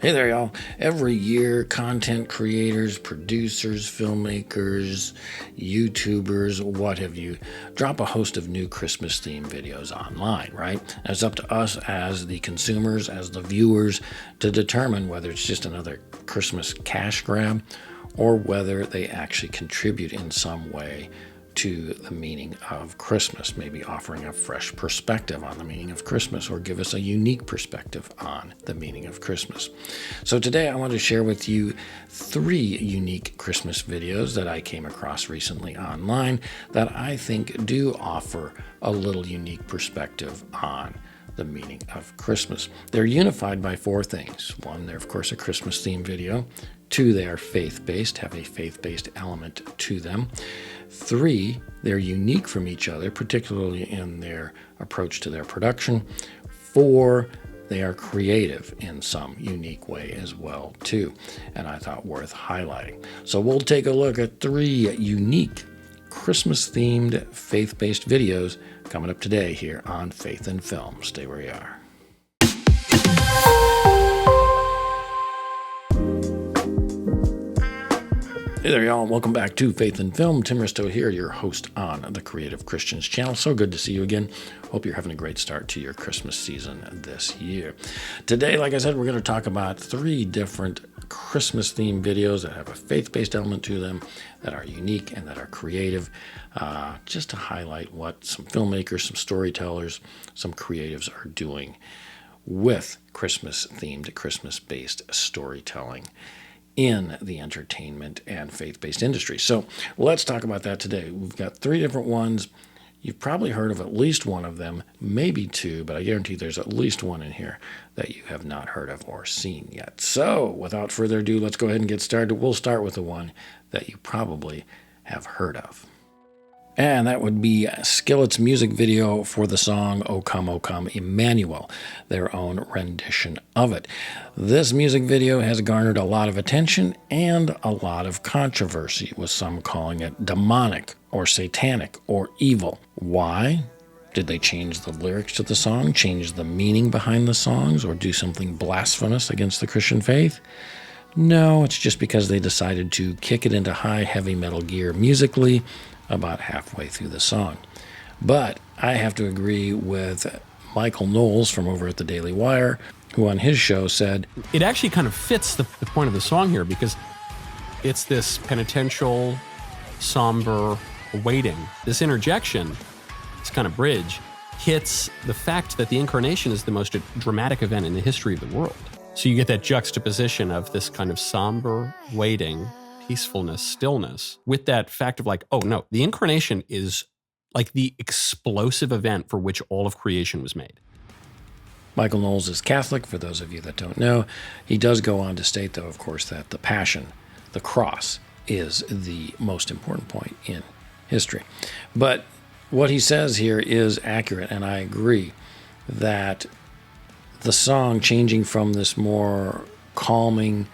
Hey there, y'all. Every year, content creators, producers, filmmakers, YouTubers, what have you, drop a host of new Christmas themed videos online, right? And it's up to us as the consumers, as the viewers, to determine whether it's just another Christmas cash grab or whether they actually contribute in some way to the meaning of Christmas, maybe offering a fresh perspective on the meaning of Christmas or give us a unique perspective on the meaning of Christmas. So today I want to share with you 3 unique Christmas videos that I came across recently online that I think do offer a little unique perspective on the meaning of Christmas. They're unified by 4 things. 1, they're of course a Christmas theme video. 2, they are faith-based, have a faith-based element to them. 3, they're unique from each other, particularly in their approach to their production. 4, they are creative in some unique way as well, too, and I thought worth highlighting. So we'll take a look at 3 unique Christmas-themed, faith-based videos coming up today here on Faith in Film. Stay where you are. Hey there, y'all. Welcome back to Faith in Film. Tim Risto here, your host on the Creative Christians channel. So good to see you again. Hope you're having a great start to your Christmas season this year. Today, like I said, we're going to talk about 3 different Christmas-themed videos that have a faith-based element to them, that are unique and that are creative, just to highlight what some filmmakers, some storytellers, some creatives are doing with Christmas-themed, Christmas-based storytelling in the entertainment and faith-based industry. So let's talk about that today. We've got 3 different ones. You've probably heard of at least one of them, maybe 2, but I guarantee there's at least one in here that you have not heard of or seen yet. So without further ado, let's go ahead and get started. We'll start with the one that you probably have heard of. And that would be Skillet's music video for the song O Come, Emanuel, their own rendition of it. This music video has garnered a lot of attention and a lot of controversy, with some calling it demonic or satanic or evil. Why? Did they change the lyrics to the song, change the meaning behind the songs, or do something blasphemous against the Christian faith? No, it's just because they decided to kick it into high heavy metal gear musically about halfway through the song. But I have to agree with Michael Knowles from over at the Daily Wire, who on his show said, it actually kind of fits the point of the song here, because it's this penitential, somber waiting. This interjection, this kind of bridge, hits the fact that the incarnation is the most dramatic event in the history of the world. So you get that juxtaposition of this kind of somber waiting, peacefulness, stillness, with that fact of like, oh no, the incarnation is like the explosive event for which all of creation was made. Michael Knowles is Catholic, for those of you that don't know. He does go on to state, though, of course, that the passion, the cross, is the most important point in history. But what he says here is accurate, and I agree that the song changing from this more calming,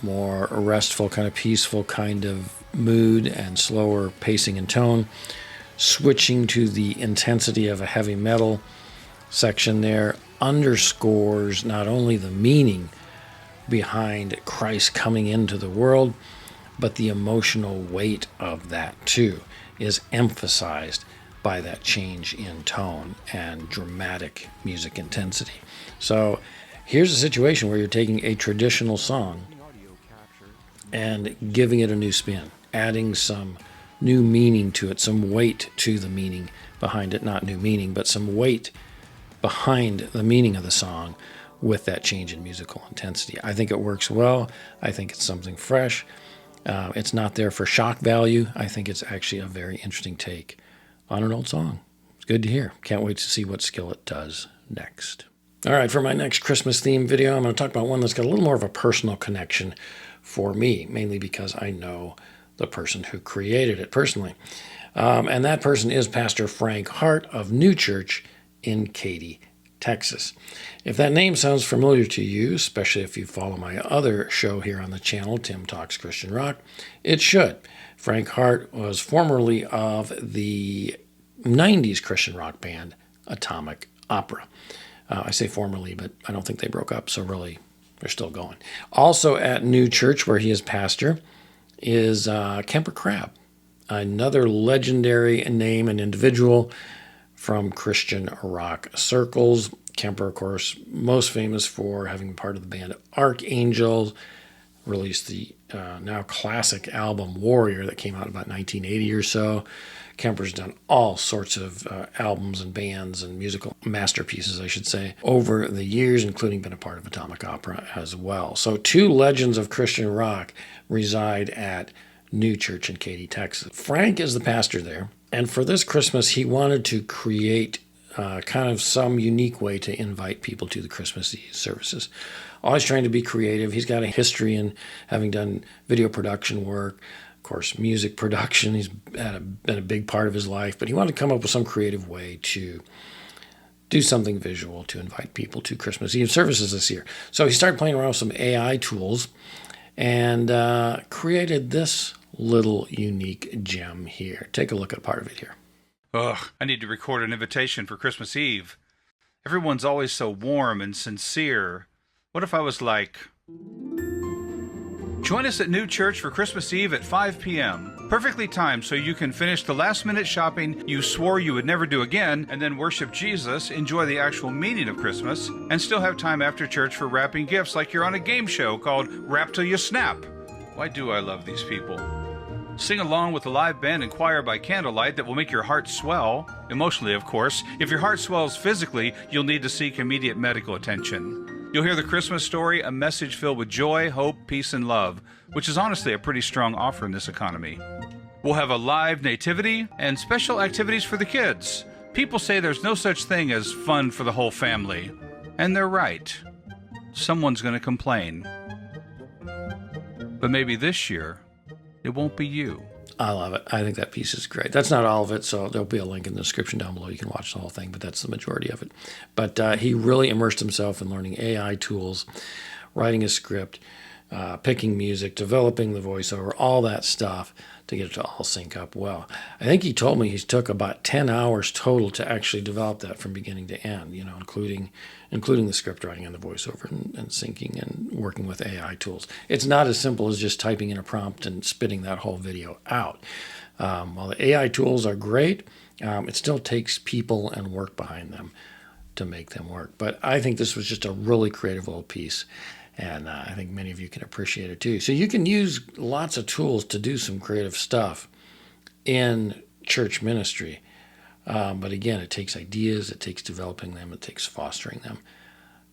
more restful, kind of peaceful kind of mood and slower pacing and tone, switching to the intensity of a heavy metal section there, underscores not only the meaning behind Christ coming into the world, but the emotional weight of that too is emphasized by that change in tone and dramatic music intensity. So here's a situation where you're taking a traditional song and giving it a new spin, adding some new meaning to it, some weight to the meaning behind it, not new meaning, but some weight behind the meaning of the song with that change in musical intensity. I think it works well. I think it's something fresh. It's not there for shock value. I think it's actually a very interesting take on an old song. It's good to hear. Can't wait to see what Skillet does next. All right, for my next Christmas theme video, I'm going to talk about one that's got a little more of a personal connection for me, mainly because I know the person who created it personally. And that person is Pastor Frank Hart of NewChurch in Katy, Texas. If that name sounds familiar to you, especially if you follow my other show here on the channel, Tim Talks Christian Rock, it should. Frank Hart was formerly of the 90s Christian rock band Atomic Opera. I say formerly, but I don't think they broke up, so really they're still going. Also at NewChurch, where he is pastor, is Kemper Crab, another legendary name and individual from Christian rock circles. Kemper, of course, most famous for having been part of the band Archangel, released the now classic album Warrior that came out about 1980 or so. Kemper's done all sorts of albums and bands and musical masterpieces, I should say, over the years, including been a part of Atomic Opera as well. So two legends of Christian rock reside at NewChurch in Katy, Texas. Frank is the pastor there, and for this Christmas, he wanted to create kind of some unique way to invite people to the Christmas Eve services. Always trying to be creative. He's got a history in having done video production work, of course, music production. He's been a big part of his life, but he wanted to come up with some creative way to do something visual to invite people to Christmas Eve services this year. So he started playing around with some AI tools and created this little unique gem here. Take a look at part of it here. Ugh, I need to record an invitation for Christmas Eve. Everyone's always so warm and sincere. What if I was like, join us at NewChurch for Christmas Eve at 5 p.m. Perfectly timed so you can finish the last-minute shopping you swore you would never do again, and then worship Jesus, enjoy the actual meaning of Christmas, and still have time after church for wrapping gifts like you're on a game show called Wrap Till You Snap. Why do I love these people? Sing along with a live band and choir by candlelight that will make your heart swell. Emotionally, of course. If your heart swells physically, you'll need to seek immediate medical attention. You'll hear the Christmas story, a message filled with joy, hope, peace, and love, which is honestly a pretty strong offer in this economy. We'll have a live nativity and special activities for the kids. People say there's no such thing as fun for the whole family. And they're right. Someone's going to complain. But maybe this year, it won't be you. I love it. I think that piece is great. That's not all of it, so there'll be a link in the description down below. You can watch the whole thing, but that's the majority of it. But he really immersed himself in learning AI tools, writing a script, picking music, developing the voiceover, all that stuff to get it to all sync up well. I think he told me he took about 10 hours total to actually develop that from beginning to end, including the script writing and the voiceover and syncing and working with AI tools. It's not as simple as just typing in a prompt and spitting that whole video out. While the AI tools are great, it still takes people and work behind them to make them work. But I think this was just a really creative little piece. And I think many of you can appreciate it too. So you can use lots of tools to do some creative stuff in church ministry. But again, it takes ideas, it takes developing them, it takes fostering them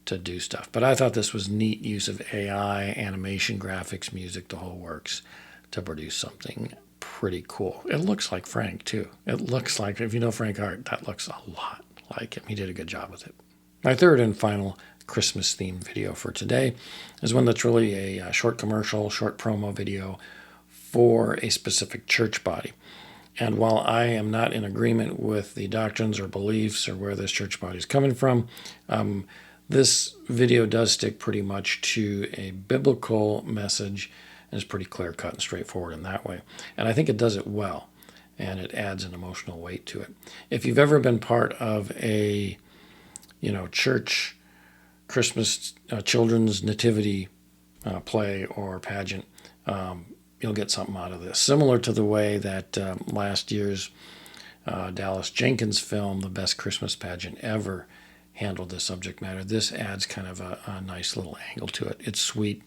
to do stuff. But I thought this was neat use of AI, animation, graphics, music, the whole works to produce something pretty cool. It looks like Frank too. It looks like, if you know Frank Hart, that looks a lot like him. He did a good job with it. My third and final Christmas themed video for today is one that's really a short commercial, short promo video for a specific church body. And while I am not in agreement with the doctrines or beliefs or where this church body is coming from, this video does stick pretty much to a biblical message and is pretty clear cut and straightforward in that way. And I think it does it well, and it adds an emotional weight to it. If you've ever been part of a church Christmas children's nativity play or pageant, you'll get something out of this. Similar to the way that last year's Dallas Jenkins film, The Best Christmas Pageant Ever, handled this subject matter. This adds kind of a nice little angle to it. It's sweet.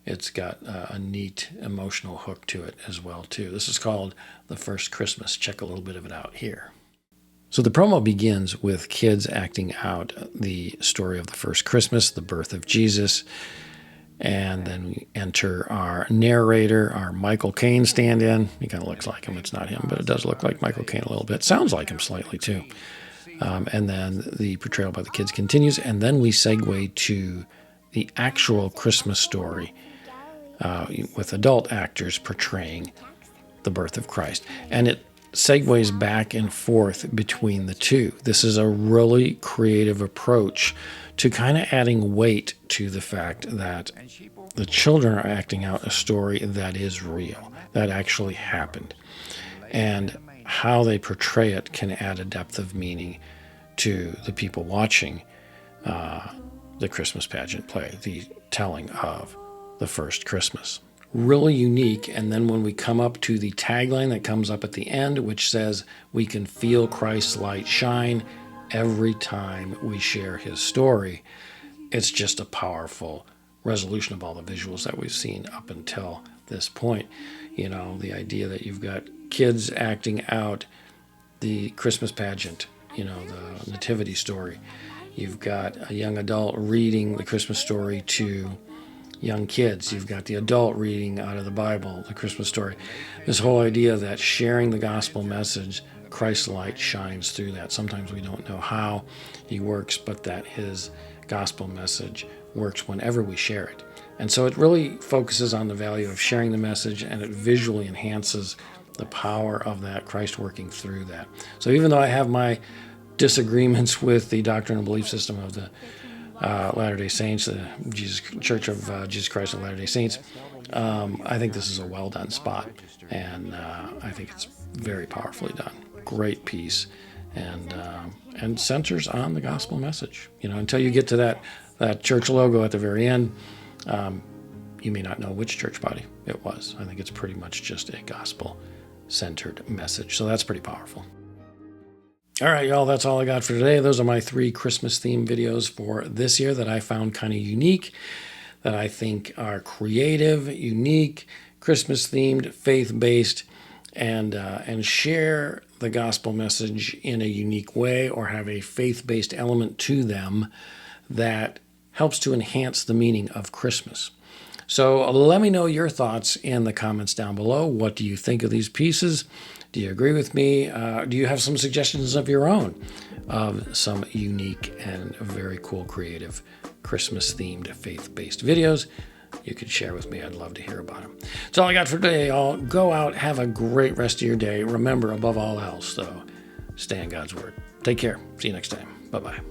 It's got a neat emotional hook to it as well, too. This is called The First Christmas. Check a little bit of it out here. So the promo begins with kids acting out the story of the first Christmas, the birth of Jesus. And then we enter our narrator, our Michael Caine stand-in. He kind of looks like him. It's not him, but it does look like Michael Caine a little bit. Sounds like him slightly, too. And then the portrayal by the kids continues. And then we segue to the actual Christmas story with adult actors portraying the birth of Christ. And it segues back and forth between the two. This is a really creative approach to kind of adding weight to the fact that the children are acting out a story that is real, that actually happened. And how they portray it can add a depth of meaning to the people watching the Christmas pageant play, the telling of the first Christmas. Really unique. And then when we come up to the tagline that comes up at the end, which says, "We can feel Christ's light shine every time we share his story," it's just a powerful resolution of all the visuals that we've seen up until this point. You know, the idea that you've got kids acting out the Christmas pageant, you know, the nativity story. You've got a young adult reading the Christmas story to young kids. You've got the adult reading out of the Bible, the Christmas story. This whole idea that sharing the gospel message, Christ's light shines through that. Sometimes we don't know how he works, but that his gospel message works whenever we share it. And so it really focuses on the value of sharing the message, and it visually enhances the power of that, Christ working through that. So even though I have my disagreements with the doctrine and belief system of the Latter-day Saints, the Church of Jesus Christ of Latter-day Saints, I think this is a well-done spot, and I think it's very powerfully done. Great piece, and centers on the gospel message. You know, until you get to that church logo at the very end, you may not know which church body it was. I think it's pretty much just a gospel-centered message, so that's pretty powerful. All right, y'all, that's all I got for today. Those are my 3 Christmas-themed videos for this year that I found kind of unique, that I think are creative, unique, Christmas-themed, faith-based, and share the gospel message in a unique way or have a faith-based element to them that helps to enhance the meaning of Christmas. So let me know your thoughts in the comments down below. What do you think of these pieces? Do you agree with me? Do you have some suggestions of your own of some unique and very cool, creative, Christmas-themed, faith-based videos? You could share with me. I'd love to hear about them. That's all I got for today, y'all. Go out, have a great rest of your day. Remember, above all else, though, stay in God's Word. Take care. See you next time. Bye-bye.